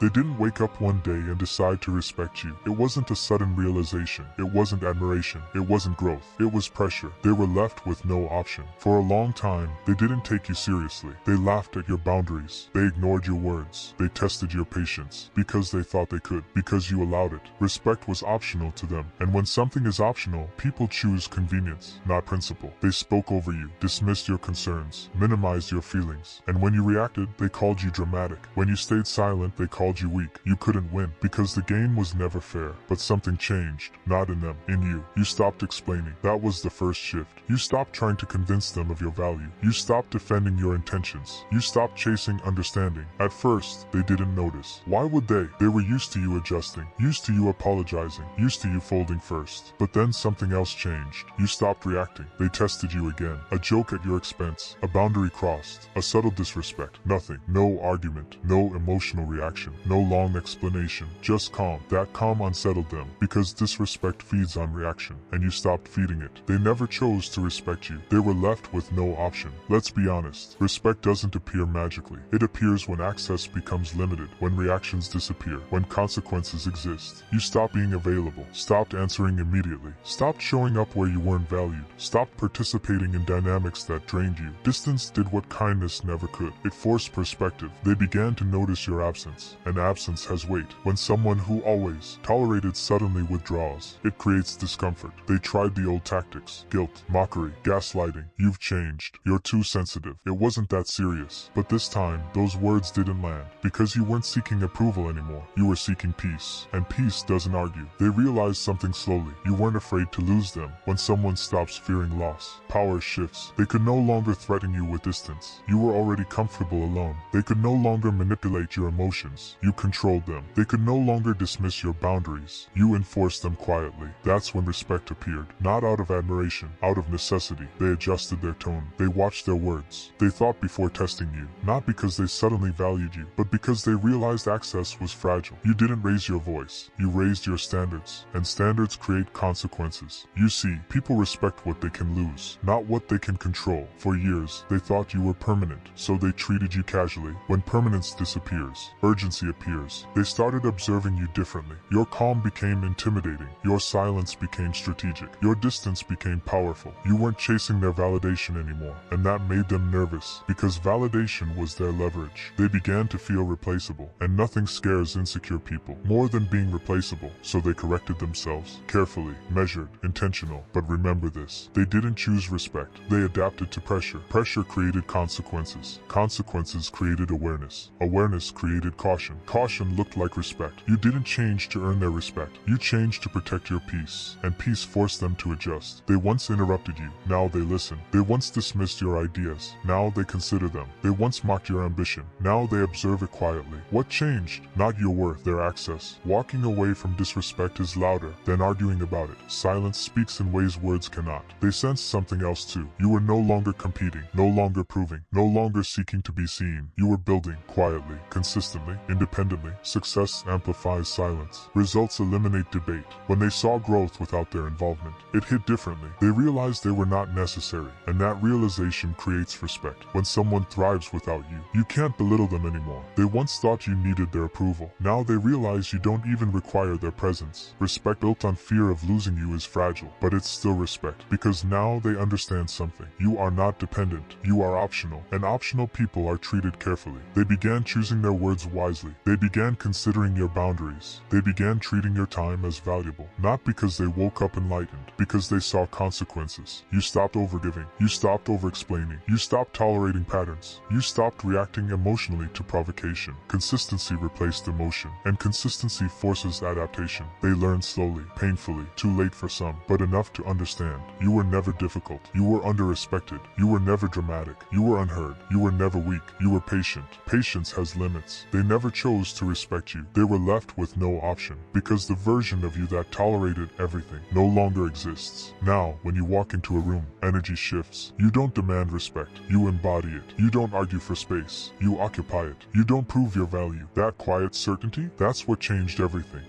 They didn't wake up one day and decide to respect you. It wasn't a sudden realization. It wasn't admiration. It wasn't growth. It was pressure. They were left with no option. For a long time, they didn't take you seriously. They laughed at your boundaries. They ignored your words. They tested your patience because they thought they could, because you allowed it. Respect was optional to them. And when something is optional, people choose convenience, not principle. They spoke over you, dismissed your concerns, minimized your feelings. And when you reacted, they called you dramatic. When you stayed silent, they called you weak. You couldn't win because the game was never fair. But something changed, not in them, in you. You stopped explaining. That was the first shift. You stopped trying to convince them of your value. You stopped defending your intentions. You stopped chasing understanding. At first, they didn't notice. Why would they? They were used to you adjusting, used to you apologizing, used to you folding first. But then something else changed. You stopped reacting. They tested you again. A joke at your expense. A boundary crossed. A subtle disrespect. Nothing. No argument. No emotional reaction. No long explanation. Just calm. That calm unsettled them because disrespect feeds on reaction, and you stopped feeding it. They never chose to respect you. They were left with no option. Let's be honest. Respect doesn't appear magically. It appears when access becomes limited, when reactions disappear, when consequences exist. You stopped being available, stopped answering immediately, stopped showing up where you weren't valued, stopped participating in dynamics that drained you. Distance did what kindness never could. It forced perspective. They began to notice your absence, and absence has weight. When someone who always tolerated suddenly withdraws, it creates discomfort. They tried the old tactics: guilt, mockery, gaslighting. You've changed. You're too sensitive. It wasn't that serious. But this time, those words didn't land, because you weren't seeking approval anymore. You were seeking peace, and peace doesn't argue. They realized something slowly. You weren't afraid to lose them. When someone stops fearing loss, power shifts. They could no longer threaten you with distance. You were already comfortable alone. They could no longer manipulate your emotions. You controlled them. They could no longer dismiss your boundaries. You enforced them quietly. That's when respect appeared. Not out of admiration, out of necessity. They adjusted their tone. They watched their words. They thought before testing you. Not because they suddenly valued you, but because they realized access was fragile. You didn't raise your voice. You raised your standards. And standards create consequences. You see, people respect what they can lose, not what they can control. For years, they thought you were permanent, so they treated you casually. When permanence disappears, urgency appears. They started observing you differently. Your calm became intimidating. Your silence became strategic. Your distance became powerful. You weren't chasing their validation anymore, and that made them nervous, because validation was their leverage. They began to feel replaceable, and nothing scares insecure people more than being replaceable, so they corrected themselves. Carefully, measured, intentional. But remember this: they didn't choose respect. They adapted to pressure. Pressure created consequences. Consequences created awareness. Awareness created caution. Caution looked like respect. You didn't change to earn their respect. You changed to protect your peace, and peace forced them to adjust. They once interrupted you. Now they listen. They once dismissed your ideas. Now they consider them. They once mocked your ambition. Now they observe it quietly. What changed? Not your worth, their access. Walking away from disrespect is louder than arguing about it. Silence speaks in ways words cannot. They sensed something else too. You were no longer competing, no longer proving, no longer seeking to be seen. You were building, quietly, consistently, independently. Success amplifies silence. Results eliminate debate. When they saw growth without their involvement, it hit differently. They realized they were not necessary, and that realization creates respect. When someone thrives without you, you can't belittle them anymore. They once thought you needed their approval. Now they realize you don't even require their presence. Respect built on fear of losing you is fragile, but it's still respect, because now they understand something. You are not dependent. You are optional, and optional people are treated carefully. They began choosing their words wisely. They began considering your boundaries. They began treating your time as valuable, not because they woke up enlightened, because they saw consequences. You stopped overgiving. You stopped over-explaining. You stopped tolerating patterns. You stopped reacting emotionally to provocation. Consistency replaced emotion, and consistency forces adaptation. They learned slowly, painfully, too late for some, but enough to understand. You were never difficult. You were under-respected. You were never dramatic. You were unheard. You were never weak. You were patient. Patience has limits. They never chose to respect you. They were left with no option, because the version of you that tolerated everything no longer exists. Now, when you walk into a room, energy shifts. You don't demand respect. You embody it. You don't argue for space. You occupy it. You don't prove your value. That quiet certainty, that's what changed everything.